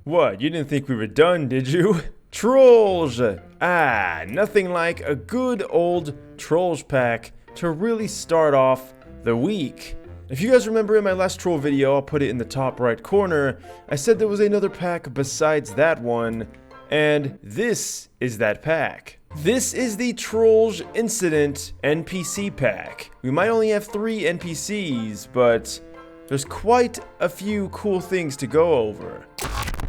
What, you didn't think we were done, did you? Trollge! Nothing like a good old Trollge pack to really start off the week. If you guys remember in my last troll video, I'll put it in the top right corner, I said there was another pack besides that one, and this is that pack. This is the Trollge Incident NPC pack. We might only have 3 NPCs, but there's quite a few cool things to go over.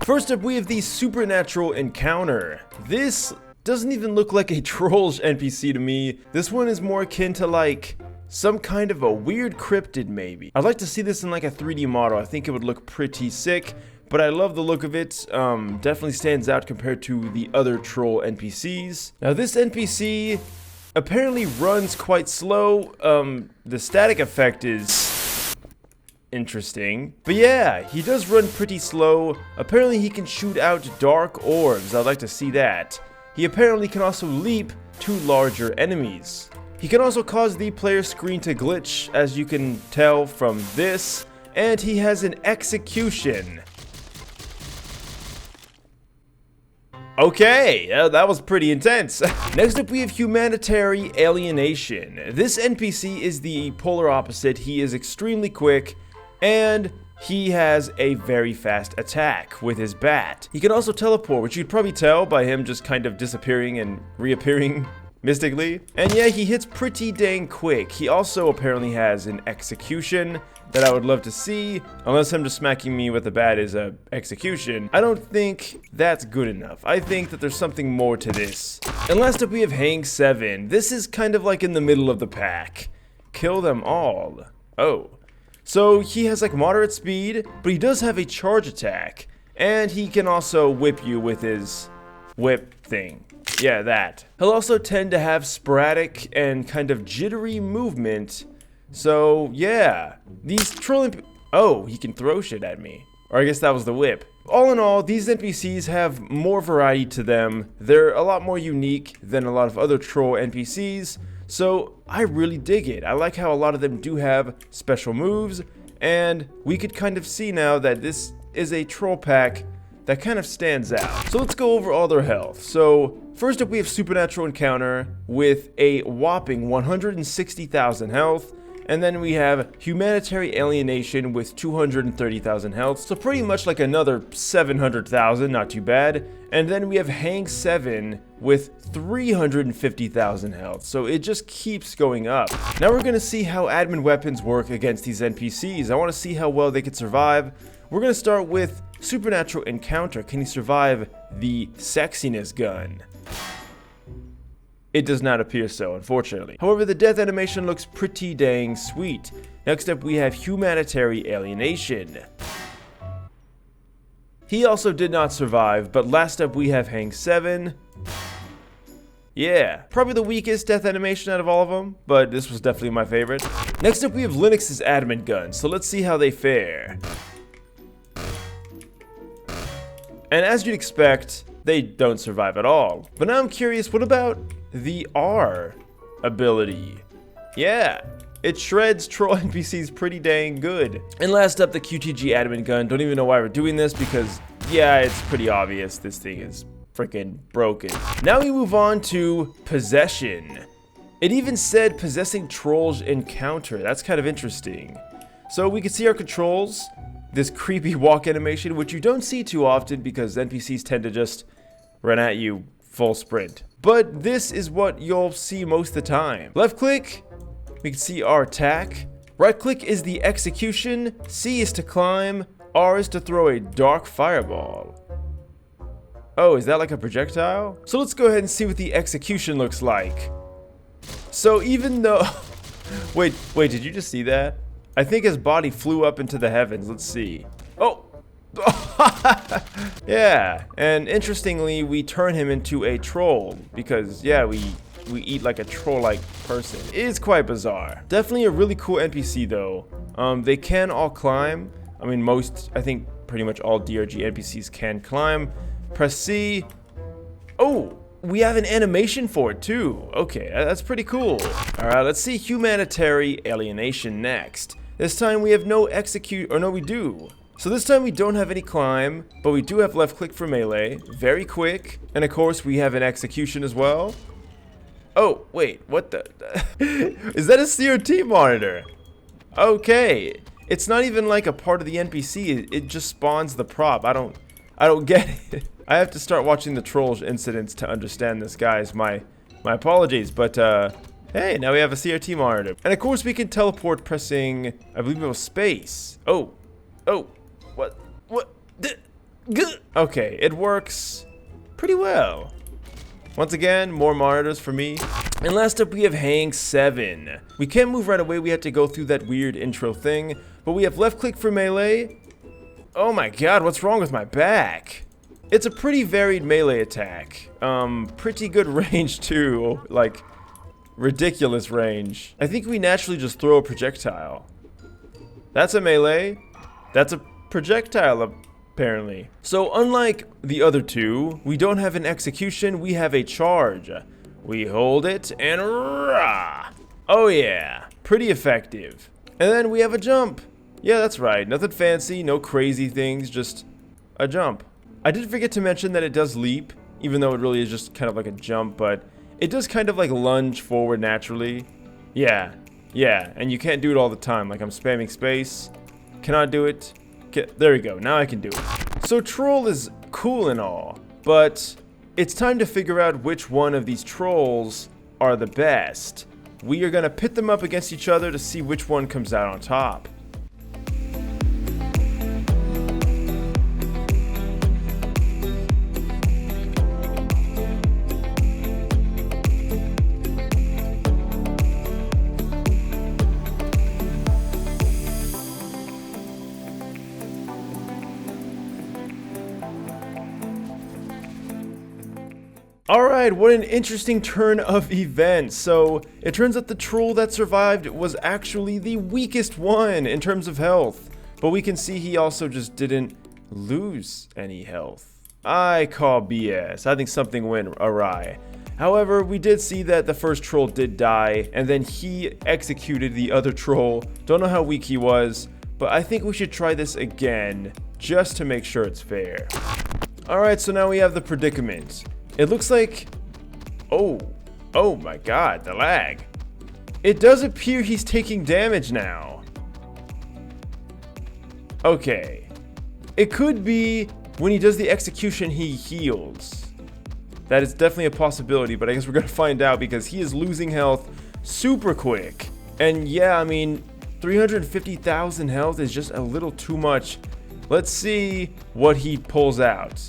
First up, we have the Supernatural Encounter. This doesn't even look like a Trollge NPC to me. This one is more akin to like some kind of a weird cryptid maybe. I'd like to see this in like a 3D model. I think it would look pretty sick, but I love the look of it. Definitely stands out compared to the other troll NPCs. Now this NPC apparently runs quite slow. The static effect is interesting. But yeah, he does run pretty slow. Apparently he can shoot out dark orbs. I'd like to see that. He apparently can also leap to larger enemies. He can also cause the player screen to glitch, as you can tell from this. And he has an execution. Okay, that was pretty intense. Next up we have Humanitarian Alienation. This NPC is the polar opposite. He is extremely quick and he has a very fast attack with his bat. He can also teleport, which you'd probably tell by him just kind of disappearing and reappearing mystically. And yeah, he hits pretty dang quick. He also apparently has an execution that I would love to see, unless him just smacking me with a bat is a execution. I don't think that's good enough. I think that there's something more to this. And last up we have Hang 7. This is kind of like in the middle of the pack. Kill them all. Oh. So he has like moderate speed, but he does have a charge attack. And he can also whip you with his whip thing. Yeah, that. He'll also tend to have sporadic and kind of jittery movement. So, yeah. These trolling... Oh, he can throw shit at me. Or I guess that was the whip. All in all, these NPCs have more variety to them. They're a lot more unique than a lot of other troll NPCs. So, I really dig it. I like how a lot of them do have special moves. And we could kind of see now that this is a troll pack that kind of stands out. So let's go over all their health. So first up we have Supernatural Encounter with a whopping 160,000 health. And then we have Humanitarian Alienation with 230,000 health. So pretty much like another 700,000, not too bad. And then we have Hang 7 with 350,000 health. So it just keeps going up. Now we're gonna see how admin weapons work against these NPCs. I wanna see how well they can survive. We're gonna start with Supernatural Encounter. Can he survive the sexiness gun? It does not appear so, unfortunately. However, the death animation looks pretty dang sweet. Next up, we have Humanitarian Alienation. He also did not survive, but last up we have Hang 7. Yeah, probably the weakest death animation out of all of them, but this was definitely my favorite. Next up, we have Linux's admin gun, so let's see how they fare. And as you'd expect, they don't survive at all. But now I'm curious, what about the R ability? Yeah, it shreds troll NPCs pretty dang good. And last up, the QTG admin gun. Don't even know why we're doing this because, yeah, it's pretty obvious this thing is freaking broken. Now we move on to Possession. It even said Possessing Trollge Encounter. That's kind of interesting. So we can see our controls. This creepy walk animation, which you don't see too often because NPCs tend to just run at you full sprint. But this is what you'll see most of the time. Left click, we can see our attack. Right click is the execution. C is to climb. R is to throw a dark fireball. Oh, is that like a projectile? So let's go ahead and see what the execution looks like. So even though... Wait, did you just see that? I think his body flew up into the heavens. Let's see. Oh! Yeah, and interestingly, we turn him into a troll because, yeah, we eat like a troll-like person. It is quite bizarre. Definitely a really cool NPC though. They can all climb. I mean, I think pretty much all DRG NPCs can climb. Press C. Oh! We have an animation for it too. Okay, that's pretty cool. Alright, let's see Humanitarian Alienation next. This time we have no we do. So this time we don't have any climb, but we do have left click for melee. Very quick. And of course we have an execution as well. Oh, wait, what the? Is that a CRT monitor? Okay. It's not even like a part of the NPC. It just spawns the prop. I don't get it. I have to start watching the Trollge incidents to understand this, guys. My apologies, but hey, now we have a CRT monitor. And of course we can teleport pressing, I believe it was space. Oh, what? Okay, it works pretty well. Once again, more monitors for me. And last up we have Hang 7. We can't move right away, we have to go through that weird intro thing. But we have left click for melee. Oh my god, what's wrong with my back? It's a pretty varied melee attack. Pretty good range too, like ridiculous range. I think we naturally just throw a projectile. That's a melee. That's a projectile apparently. So unlike the other two, we don't have an execution, we have a charge. We hold it and rah! Oh yeah, pretty effective. And then we have a jump. Yeah, that's right, nothing fancy, no crazy things, just a jump. I did forget to mention that it does leap, even though it really is just kind of like a jump, but it does kind of like lunge forward naturally. Yeah, and you can't do it all the time, like I'm spamming space. Cannot do it. There we go, now I can do it. So Troll is cool and all, but it's time to figure out which one of these trolls are the best. We are gonna pit them up against each other to see which one comes out on top. Alright, what an interesting turn of events. So, it turns out the troll that survived was actually the weakest one in terms of health. But we can see he also just didn't lose any health. I call BS. I think something went awry. However, we did see that the first troll did die, and then he executed the other troll. Don't know how weak he was, but I think we should try this again, just to make sure it's fair. Alright, so now we have the predicament. It looks like, oh my god, the lag. It does appear he's taking damage now. Okay. It could be when he does the execution he heals. That is definitely a possibility, but I guess we're gonna find out because he is losing health super quick. And yeah, I mean, 350,000 health is just a little too much. Let's see what he pulls out.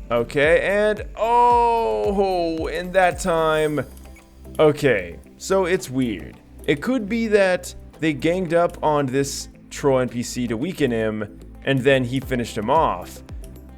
Okay, and oh, in that time. Okay, so it's weird. It could be that they ganged up on this troll NPC to weaken him, and then he finished him off.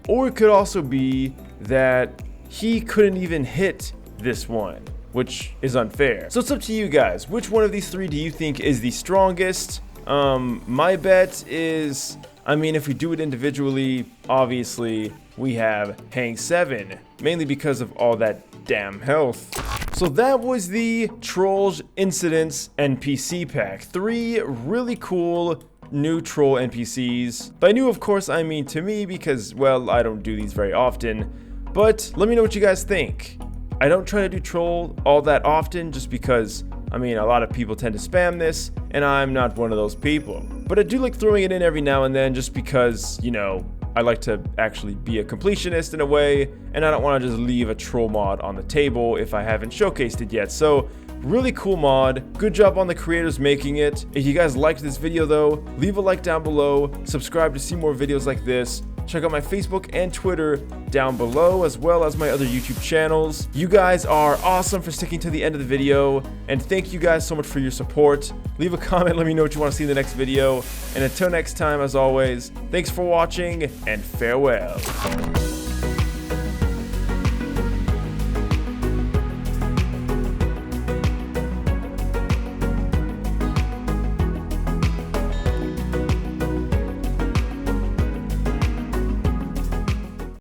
Or it could also be that he couldn't even hit this one, which is unfair. So it's up to you guys. Which one of these three do you think is the strongest? My bet is, I mean, if we do it individually, obviously we have Hang 7, mainly because of all that damn health. So that was the Trollge Incidents NPC pack. 3 really cool new troll NPCs. By new, of course, I mean to me because, well, I don't do these very often. But let me know what you guys think. I don't try to do troll all that often just because, I mean, a lot of people tend to spam this, and I'm not one of those people. But I do like throwing it in every now and then just because, you know, I like to actually be a completionist in a way, and I don't want to just leave a troll mod on the table if I haven't showcased it yet. So, really cool mod. Good job on the creators making it. If you guys liked this video though, leave a like down below, subscribe to see more videos like this. Check out my Facebook and Twitter down below, as well as my other YouTube channels. You guys are awesome for sticking to the end of the video, and thank you guys so much for your support. Leave a comment, let me know what you want to see in the next video. And until next time, as always, thanks for watching, and farewell.